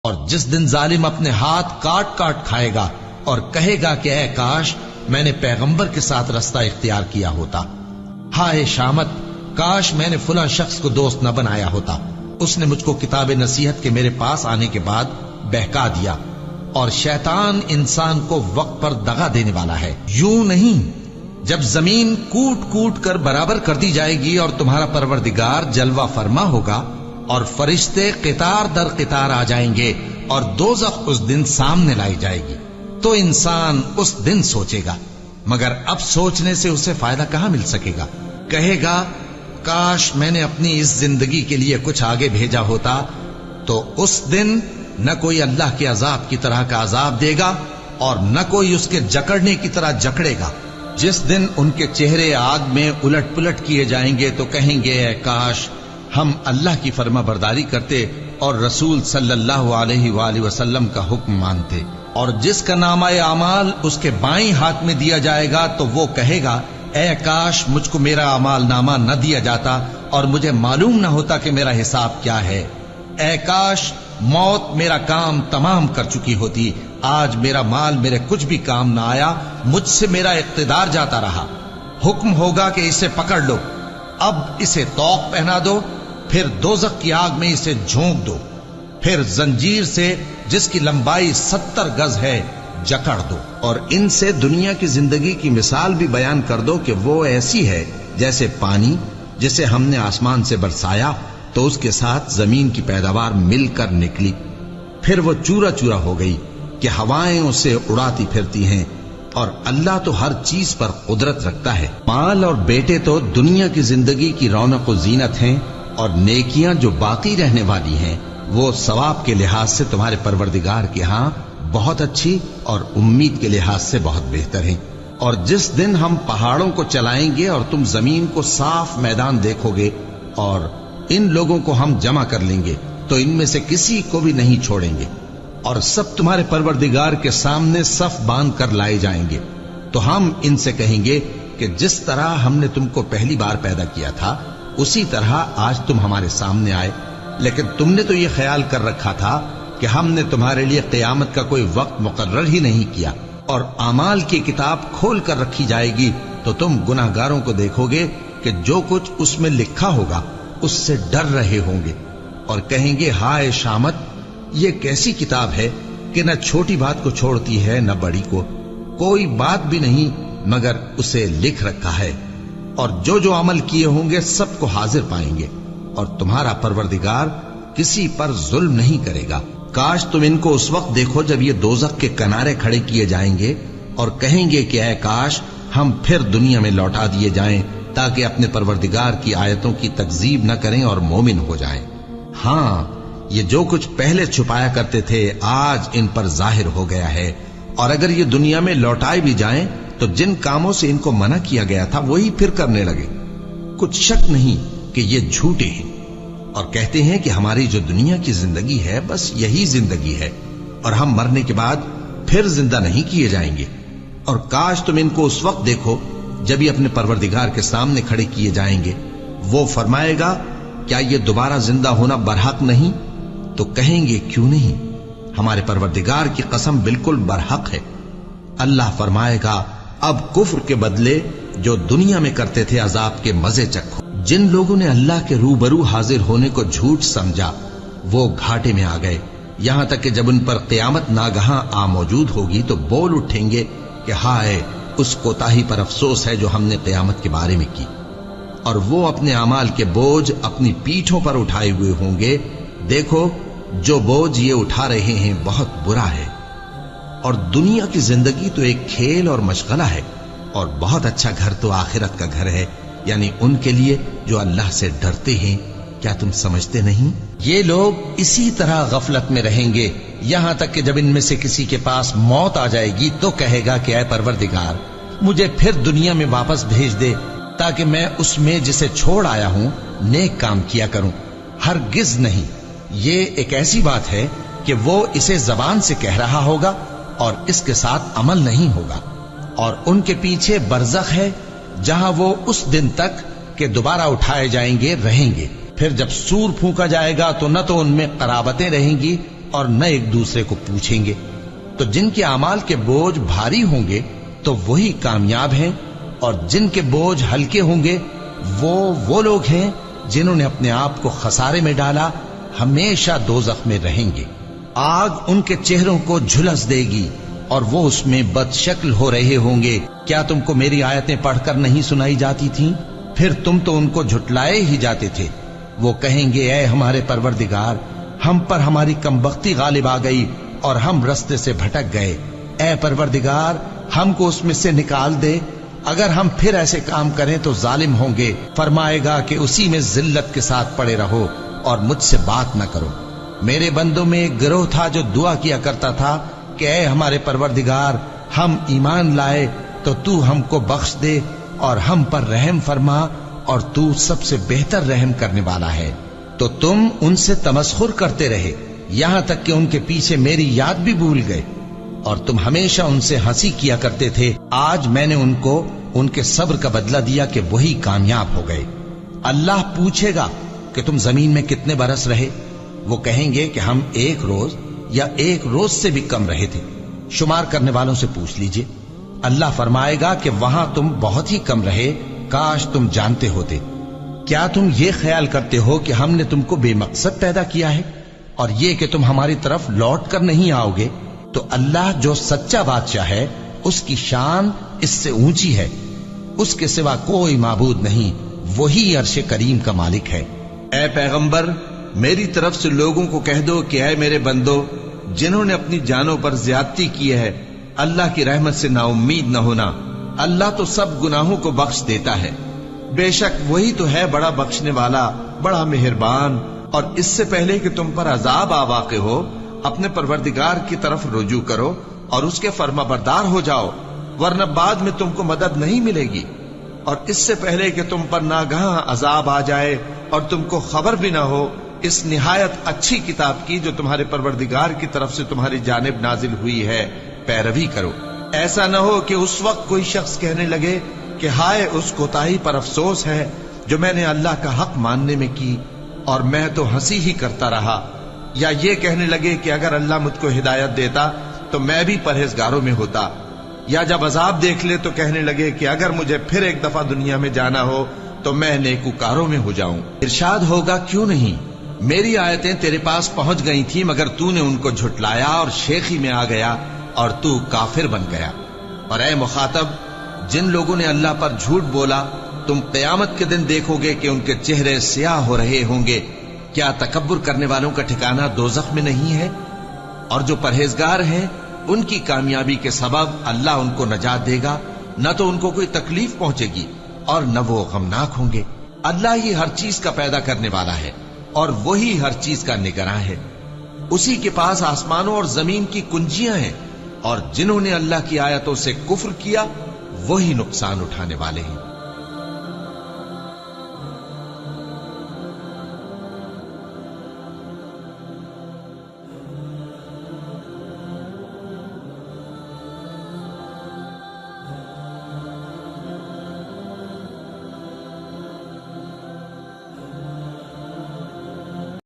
اور جس دن ظالم اپنے ہاتھ کاٹ کاٹ کھائے گا اور کہے گا کہ اے کاش میں نے پیغمبر کے ساتھ رستہ اختیار کیا ہوتا، ہائے شامت کاش میں نے فلاں شخص کو دوست نہ بنایا ہوتا، اس نے مجھ کو کتاب نصیحت کے میرے پاس آنے کے بعد بہکا دیا۔ اور شیطان انسان کو وقت پر دغا دینے والا ہے۔ یوں نہیں، جب زمین کوٹ کوٹ کر برابر کر دی جائے گی اور تمہارا پروردگار جلوہ فرما ہوگا اور فرشتے قطار در قطار آ جائیں گے اور دوزخ اس دن سامنے لائی جائے گی، تو انسان اس دن سوچے گا، مگر اب سوچنے سے اسے فائدہ کہاں مل سکے گا؟ کہے گا کاش میں نے اپنی اس زندگی کے لیے کچھ آگے بھیجا ہوتا، تو اس دن نہ کوئی اللہ کے عذاب کی طرح کا عذاب دے گا اور نہ کوئی اس کے جکڑنے کی طرح جکڑے گا۔ جس دن ان کے چہرے آگ میں الٹ پلٹ کیے جائیں گے تو کہیں گے اے کاش ہم اللہ کی فرما برداری کرتے اور رسول صلی اللہ علیہ وآلہ وسلم کا حکم مانتے۔ اور جس کا نامہ اعمال اس کے بائیں ہاتھ میں دیا جائے گا تو وہ کہے گا اے کاش مجھ کو میرا اعمال نامہ نہ دیا جاتا اور مجھے معلوم نہ ہوتا کہ میرا حساب کیا ہے۔ اے کاش موت میرا کام تمام کر چکی ہوتی، آج میرا مال میرے کچھ بھی کام نہ آیا، مجھ سے میرا اقتدار جاتا رہا۔ حکم ہوگا کہ اسے پکڑ لو، اب اسے طوق پہنا دو، پھر دوزخ کی آگ میں اسے جھونک دو، پھر زنجیر سے جس کی لمبائی 70 گز ہے جکڑ دو، اور ان سے دنیا کی زندگی کی مثال بھی بیان کر دو کہ وہ ایسی ہے جیسے پانی جسے ہم نے آسمان سے برسایا تو اس کے ساتھ زمین کی پیداوار مل کر نکلی، پھر وہ چورا چورا ہو گئی کہ ہوائیں اسے اڑاتی پھرتی ہیں، اور اللہ تو ہر چیز پر قدرت رکھتا ہے۔ مال اور بیٹے تو دنیا کی زندگی کی رونق و زینت ہیں، اور نیکیاں جو باقی رہنے والی ہیں وہ ثواب کے لحاظ سے تمہارے پروردگار کے ہاں بہت اچھی اور امید کے لحاظ سے بہت بہتر ہیں۔ اور جس دن ہم پہاڑوں کو چلائیں گے اور تم زمین کو صاف میدان دیکھو گے اور ان لوگوں کو ہم جمع کر لیں گے تو ان میں سے کسی کو بھی نہیں چھوڑیں گے، اور سب تمہارے پروردگار کے سامنے صف باندھ کر لائے جائیں گے، تو ہم ان سے کہیں گے کہ جس طرح ہم نے تم کو پہلی بار پیدا کیا تھا اسی طرح آج تم ہمارے سامنے آئے، لیکن تم نے تو یہ خیال کر رکھا تھا کہ ہم نے تمہارے لیے قیامت کا کوئی وقت مقرر ہی نہیں کیا، اور اعمال کی کتاب کھول کر رکھی جائے گی تو تم گناہگاروں کو دیکھو گے کہ جو کچھ اس میں لکھا ہوگا اس سے ڈر رہے ہوں گے، اور کہیں گے ہائے شامت یہ کیسی کتاب ہے کہ نہ چھوٹی بات کو چھوڑتی ہے نہ بڑی کو، کوئی بات بھی نہیں مگر اسے لکھ رکھا ہے، اور جو جو عمل کیے ہوں گے سب کو حاضر پائیں گے، اور تمہارا پروردگار کسی پر ظلم نہیں کرے گا۔ کاش تم ان کو اس وقت دیکھو جب یہ دوزخ کے کنارے کھڑے کیے جائیں گے اور کہیں گے کہ اے کاش ہم پھر دنیا میں لوٹا دیے جائیں تاکہ اپنے پروردگار کی آیتوں کی تکذیب نہ کریں اور مومن ہو جائیں۔ ہاں یہ جو کچھ پہلے چھپایا کرتے تھے آج ان پر ظاہر ہو گیا ہے، اور اگر یہ دنیا میں لوٹائے بھی جائیں تو جن کاموں سے ان کو منع کیا گیا تھا وہی پھر کرنے لگے۔ کچھ شک نہیں کہ یہ جھوٹے ہیں اور کہتے ہیں کہ ہماری جو دنیا کی زندگی ہے بس یہی زندگی ہے اور ہم مرنے کے بعد پھر زندہ نہیں کیے جائیں گے۔ اور کاش تم ان کو اس وقت دیکھو جب یہ اپنے پروردگار کے سامنے کھڑے کیے جائیں گے، وہ فرمائے گا کیا یہ دوبارہ زندہ ہونا برحق نہیں؟ تو کہیں گے کیوں نہیں، ہمارے پروردگار کی قسم بالکل برحق ہے۔ اللہ فرمائے گا اب کفر کے بدلے جو دنیا میں کرتے تھے عذاب کے مزے چکھو۔ جن لوگوں نے اللہ کے روبرو حاضر ہونے کو جھوٹ سمجھا وہ گھاٹے میں آ گئے، یہاں تک کہ جب ان پر قیامت ناگہاں آ موجود ہوگی تو بول اٹھیں گے کہ ہائے اس کوتاہی پر افسوس ہے جو ہم نے قیامت کے بارے میں کی، اور وہ اپنے اعمال کے بوجھ اپنی پیٹھوں پر اٹھائے ہوئے ہوں گے، دیکھو جو بوجھ یہ اٹھا رہے ہیں بہت برا ہے۔ اور دنیا کی زندگی تو ایک کھیل اور مشغلہ ہے، اور بہت اچھا گھر تو آخرت کا گھر ہے، یعنی ان کے لیے جو اللہ سے ڈرتے ہیں۔ کیا تم سمجھتے نہیں؟ یہ لوگ اسی طرح غفلت میں رہیں گے یہاں تک کہ جب ان میں سے کسی کے پاس موت آ جائے گی تو کہے گا کہ اے پروردگار مجھے پھر دنیا میں واپس بھیج دے تاکہ میں اس میں جسے چھوڑ آیا ہوں نیک کام کیا کروں۔ ہرگز نہیں، یہ ایک ایسی بات ہے کہ وہ اسے زبان سے کہہ رہا ہوگا اور اس کے ساتھ عمل نہیں ہوگا، اور ان کے پیچھے برزخ ہے جہاں وہ اس دن تک کہ دوبارہ اٹھائے جائیں گے رہیں گے۔ پھر جب سور پھونکا جائے گا تو نہ تو ان میں قرابتیں رہیں گی اور نہ ایک دوسرے کو پوچھیں گے۔ تو جن کے اعمال کے بوجھ بھاری ہوں گے تو وہی کامیاب ہیں، اور جن کے بوجھ ہلکے ہوں گے وہ لوگ ہیں جنہوں نے اپنے آپ کو خسارے میں ڈالا، ہمیشہ دوزخ میں رہیں گے۔ آگ ان کے چہروں کو جھلس دے گی اور وہ اس میں بد شکل ہو رہے ہوں گے۔ کیا تم کو میری آیتیں پڑھ کر نہیں سنائی جاتی تھیں؟ پھر تم تو ان کو جھٹلائے ہی جاتے تھے۔ وہ کہیں گے اے ہمارے پروردگار، ہم پر ہماری کمبختی غالب آ گئی اور ہم رستے سے بھٹک گئے۔ اے پروردگار، ہم کو اس میں سے نکال دے، اگر ہم پھر ایسے کام کریں تو ظالم ہوں گے۔ فرمائے گا کہ اسی میں ذلت کے ساتھ پڑے رہو اور مجھ سے بات نہ کرو۔ میرے بندوں میں ایک گروہ تھا جو دعا کیا کرتا تھا کہ اے ہمارے پروردگار، ہم ایمان لائے تو تو ہم کو بخش دے اور ہم پر رحم فرما، اور تو سب سے بہتر رحم کرنے والا ہے۔ تو تم ان سے تمسخر کرتے رہے، یہاں تک کہ ان کے پیچھے میری یاد بھی بھول گئے، اور تم ہمیشہ ان سے ہنسی کیا کرتے تھے۔ آج میں نے ان کو ان کے صبر کا بدلہ دیا کہ وہی کامیاب ہو گئے۔ اللہ پوچھے گا کہ تم زمین میں کتنے برس رہے؟ وہ کہیں گے کہ ہم 1 روز یا 1 روز سے بھی کم رہے تھے۔ شمار کرنے والوں سے پوچھ لیجئے۔ اللہ فرمائے گا کہ وہاں تم بہت ہی کم رہے، کاش تم جانتے ہوتے۔ کیا تم یہ خیال کرتے ہو کہ ہم نے تم کو بے مقصد پیدا کیا ہے، اور یہ کہ تم ہماری طرف لوٹ کر نہیں آؤ گے؟ تو اللہ جو سچا بادشاہ ہے، اس کی شان اس سے اونچی ہے، اس کے سوا کوئی معبود نہیں، وہی عرش کریم کا مالک ہے۔ اے پیغمبر، میری طرف سے لوگوں کو کہہ دو کہ اے میرے بندو، جنہوں نے اپنی جانوں پر زیادتی کی ہے، اللہ کی رحمت سے نا امید نہ ہونا۔ اللہ تو سب گناہوں کو بخش دیتا ہے، بے شک وہی تو ہے بڑا بخشنے والا، بڑا مہربان۔ اور اس سے پہلے کہ تم پر عذاب آ واقع ہو، اپنے پروردگار کی طرف رجوع کرو اور اس کے فرما بردار ہو جاؤ، ورنہ بعد میں تم کو مدد نہیں ملے گی۔ اور اس سے پہلے کہ تم پر ناگہاں عذاب آ جائے اور تم کو خبر بھی نہ ہو، اس نہایت اچھی کتاب کی جو تمہارے پروردگار کی طرف سے تمہاری جانب نازل ہوئی ہے پیروی کرو۔ ایسا نہ ہو کہ اس وقت کوئی شخص کہنے لگے کہ ہائے اس کوتاہی پر افسوس ہے جو میں نے اللہ کا حق ماننے میں کی، اور میں تو ہنسی ہی کرتا رہا، یا یہ کہنے لگے کہ اگر اللہ مجھ کو ہدایت دیتا تو میں بھی پرہیزگاروں میں ہوتا، یا جب عذاب دیکھ لے تو کہنے لگے کہ اگر مجھے پھر ایک دفعہ دنیا میں جانا ہو تو میں نیکوکاروں میں ہو جاؤں۔ ارشاد ہوگا کیوں نہیں، میری آیتیں تیرے پاس پہنچ گئی تھی مگر تو نے ان کو جھٹلایا اور شیخی میں آ گیا اور تو کافر بن گیا۔ اور اے مخاطب، جن لوگوں نے اللہ پر جھوٹ بولا، تم قیامت کے دن دیکھو گے کہ ان کے چہرے سیاہ ہو رہے ہوں گے۔ کیا تکبر کرنے والوں کا ٹھکانہ دوزخ میں نہیں ہے؟ اور جو پرہیزگار ہیں ان کی کامیابی کے سبب اللہ ان کو نجات دے گا، نہ تو ان کو کوئی تکلیف پہنچے گی اور نہ وہ غمناک ہوں گے۔ اللہ ہی ہر چیز کا پیدا کرنے والا ہے اور وہی ہر چیز کا نگراں ہے۔ اسی کے پاس آسمانوں اور زمین کی کنجیاں ہیں، اور جنہوں نے اللہ کی آیتوں سے کفر کیا وہی نقصان اٹھانے والے ہیں۔